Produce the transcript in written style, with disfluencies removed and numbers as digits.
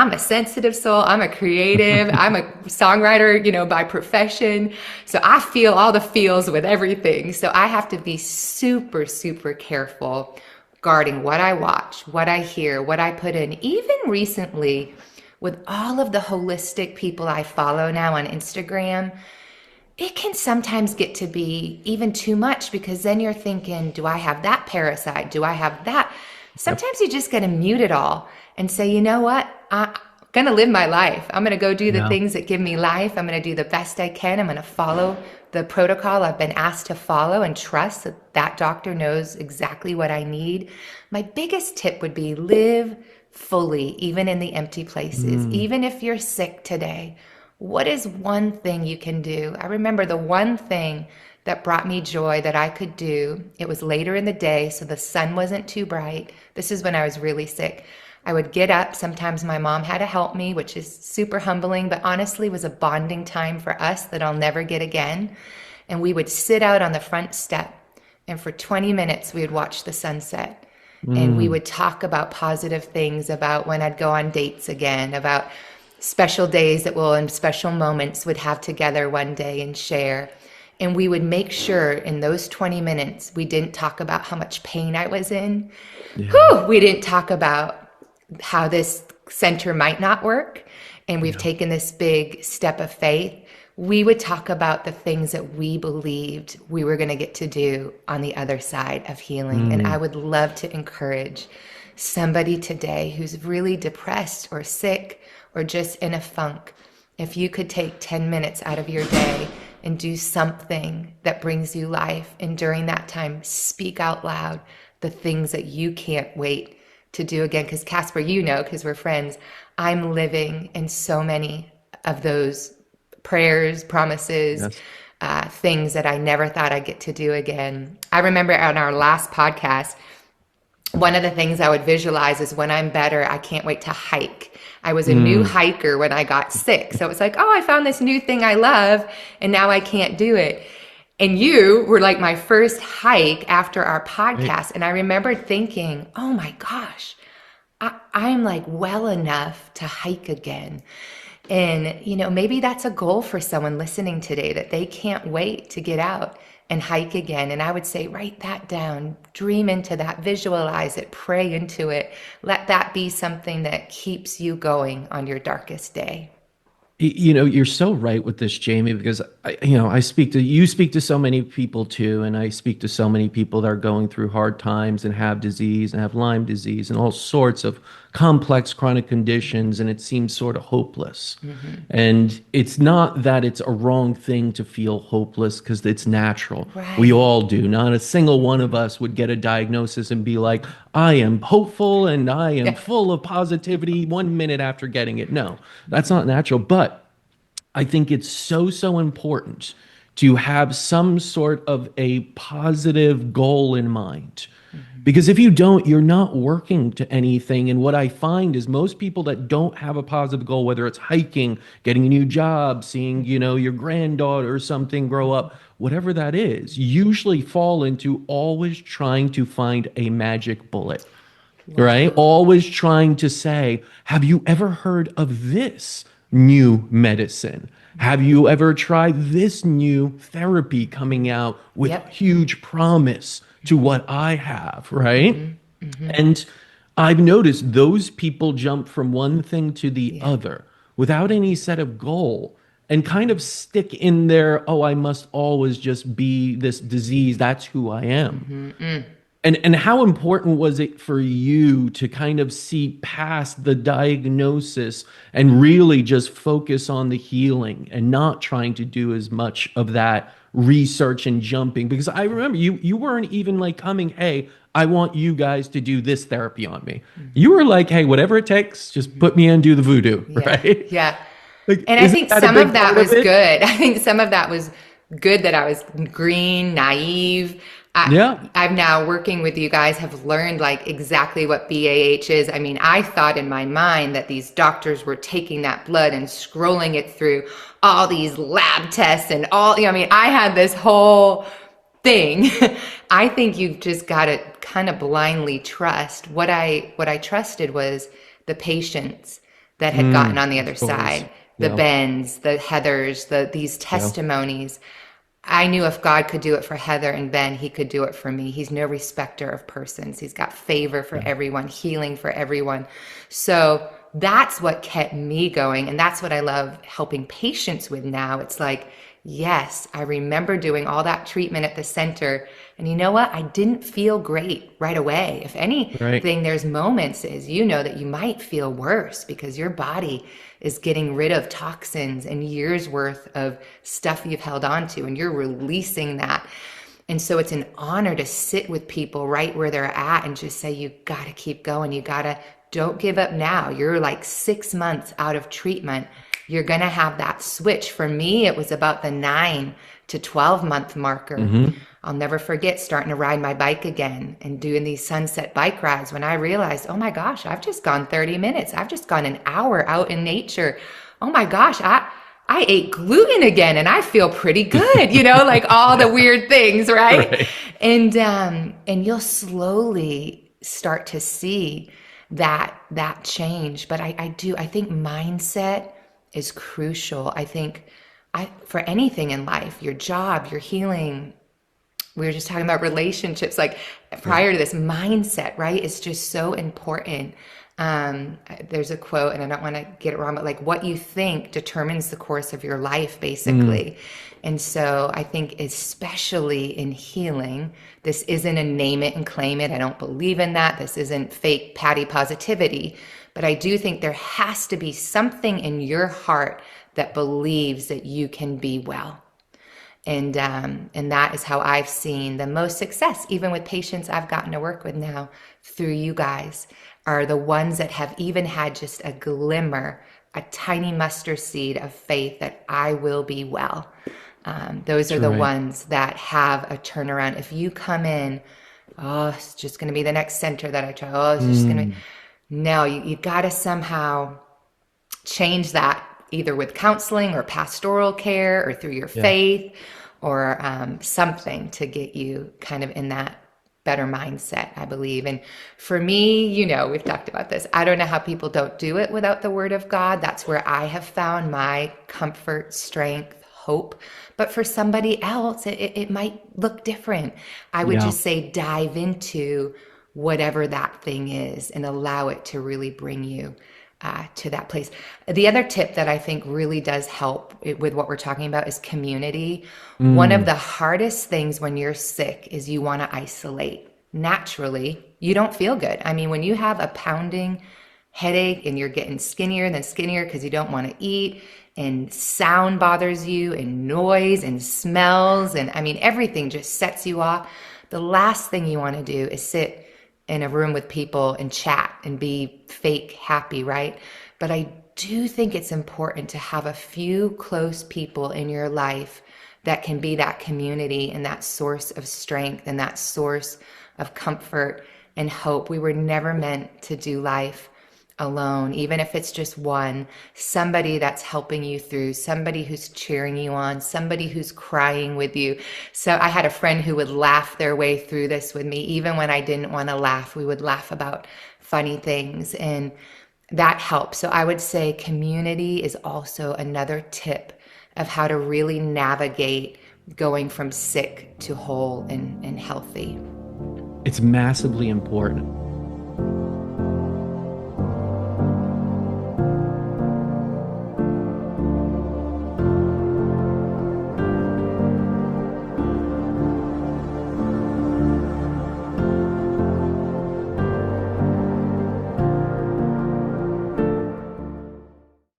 I'm a sensitive soul. I'm a creative. I'm a songwriter, by profession. So I feel all the feels with everything. So I have to be super, super careful guarding what I watch, what I hear, what I put in. Even recently, with all of the holistic people I follow now on Instagram, it can sometimes get to be even too much, because then you're thinking, do I have that parasite? Do I have that? Sometimes you just got to mute it all and say, you know what? I'm going to live my life. I'm going to go do the things that give me life. I'm going to do the best I can. I'm going to follow the protocol I've been asked to follow and trust that that doctor knows exactly what I need. My biggest tip would be live fully, even in the empty places. Even if you're sick today, what is one thing you can do? I remember the one thing that brought me joy that I could do. It was later in the day, so the sun wasn't too bright. This is when I was really sick. I would get up. Sometimes my mom had to help me, which is super humbling, but honestly was a bonding time for us that I'll never get again. And we would sit out on the front step, and for 20 minutes, we would watch the sunset. And we would talk about positive things, about when I'd go on dates again, about special days that we'll, and special moments would have together one day and share. And we would make sure in those 20 minutes, we didn't talk about how much pain I was in. We didn't talk about how this center might not work. And we've taken this big step of faith. We would talk about the things that we believed we were going to get to do on the other side of healing. And I would love to encourage somebody today who's really depressed or sick or just in a funk. If you could take 10 minutes out of your day and do something that brings you life, and during that time, speak out loud the things that you can't wait to do again. Because Casper, because we're friends, I'm living in so many of those prayers, promises, things that I never thought I'd get to do again. I remember on our last podcast, one of the things I would visualize is when I'm better, I can't wait to hike. I was a new hiker when I got sick. So it was like, oh, I found this new thing I love, and now I can't do it. And you were like my first hike after our podcast. Right. And I remember thinking, oh my gosh, I'm like well enough to hike again. And, maybe that's a goal for someone listening today, that they can't wait to get out and hike again. And I would say, write that down, dream into that, visualize it, pray into it. Let that be something that keeps you going on your darkest day. You're so right with this, Jamie, because you speak to so many people too, and I speak to so many people that are going through hard times and have disease and have Lyme disease and all sorts of complex chronic conditions, and it seems sort of hopeless. And it's not that it's a wrong thing to feel hopeless, because it's natural. Right. We all do. Not a single one of us would get a diagnosis and be like, I am hopeful and I am full of positivity 1 minute after getting it. No, that's not natural. But I think it's so important to have some sort of a positive goal in mind. Because if you don't, you're not working to anything. And what I find is most people that don't have a positive goal, whether it's hiking, getting a new job, seeing, your granddaughter or something grow up, whatever that is, usually fall into always trying to find a magic bullet, right? Always trying to say, have you ever heard of this new medicine? Have you ever tried this new therapy coming out with huge promise to what I have, right? And I've noticed those people jump from one thing to the other without any set of goal, and kind of stick in there, oh, I must always just be this disease. That's who I am. And how important was it for you to kind of see past the diagnosis and really just focus on the healing and not trying to do as much of that research and jumping? Because I remember you weren't even like coming, hey, I want you guys to do this therapy on me. You were like, hey, whatever it takes, just put me in, do the voodoo, right? Yeah. Like, and I think some of that was good. I think some of that was good, that I was green, naive. I'm now working with you guys, have learned like exactly what BAH is. I mean, I thought in my mind that these doctors were taking that blood and scrolling it through all these lab tests and all, I had this whole thing. I think you've just got to kind of blindly trust. What I trusted was the patience, that had gotten on the The other stories. side, the Yeah. Bens, the Heathers, these Yeah. testimonies. I knew if God could do it for Heather and Ben, he could do it for me. He's no respecter of persons. He's got favor for Yeah. everyone, healing for everyone. So that's what kept me going. And that's what I love helping patients with now. It's like, yes, I remember doing all that treatment at the center. And you know what? I didn't feel great right away. If Right. anything, there's moments, as you know, that you might feel worse because your body is getting rid of toxins and years worth of stuff you've held on to, and you're releasing that. And so it's an honor to sit with people right where they're at and just say, you got to keep going. You got to, don't give up now. You're like 6 months out of treatment. You're going to have that switch. For me, it was about the 9 to 12 month marker. Hmm. I'll never forget starting to ride my bike again and doing these sunset bike rides when I realized, oh my gosh, I've just gone 30 minutes. I've just gone an hour out in nature. Oh my gosh, I ate gluten again and I feel pretty good, like all the weird things, right? Right. And you'll slowly start to see that change. But I think mindset is crucial. I think for anything in life, your job, your healing, we were just talking about relationships, like Yeah. prior to this mindset, right? It's just so important. There's a quote, and I don't want to get it wrong, but like what you think determines the course of your life, Mm. basically. And so I think, especially in healing, this isn't a name it and claim it. I don't believe in that. This isn't fake patty positivity. But I do think there has to be something in your heart that believes that you can be well. And that is how I've seen the most success, even with patients I've gotten to work with now through you guys, are the ones that have even had just a glimmer, a tiny mustard seed of faith that I will be well. Those are That's the right. ones that have a turnaround. If you come in, oh, it's just going to be the next center that I try. Oh, it's just going to be. Mm. No, you got to somehow change that either with counseling or pastoral care or through your Yeah. faith or something to get you kind of in that better mindset, I believe. And for me, we've talked about this. I don't know how people don't do it without the word of God. That's where I have found my comfort, strength, hope. But for somebody else, it might look different. I would Yeah. just say dive into whatever that thing is and allow it to really bring you to that place. The other tip that I think really does help with what we're talking about is community. One of Mm. the hardest things when you're sick is you want to isolate. Naturally, you don't feel good. I mean, when you have a pounding headache and you're getting skinnier than skinnier because you don't want to eat, and sound bothers you, and noise and smells, and I mean, everything just sets you off. The last thing you want to do is sit in a room with people and chat and be fake happy, right? But I do think it's important to have a few close people in your life that can be that community and that source of strength and that source of comfort and hope. We were never meant to do life alone, even if it's just one, somebody that's helping you through, somebody who's cheering you on, somebody who's crying with you. So I had a friend who would laugh their way through this with me. Even when I didn't want to laugh, we would laugh about funny things, and that helps. So I would say community is also another tip of how to really navigate going from sick to whole and healthy. It's massively important.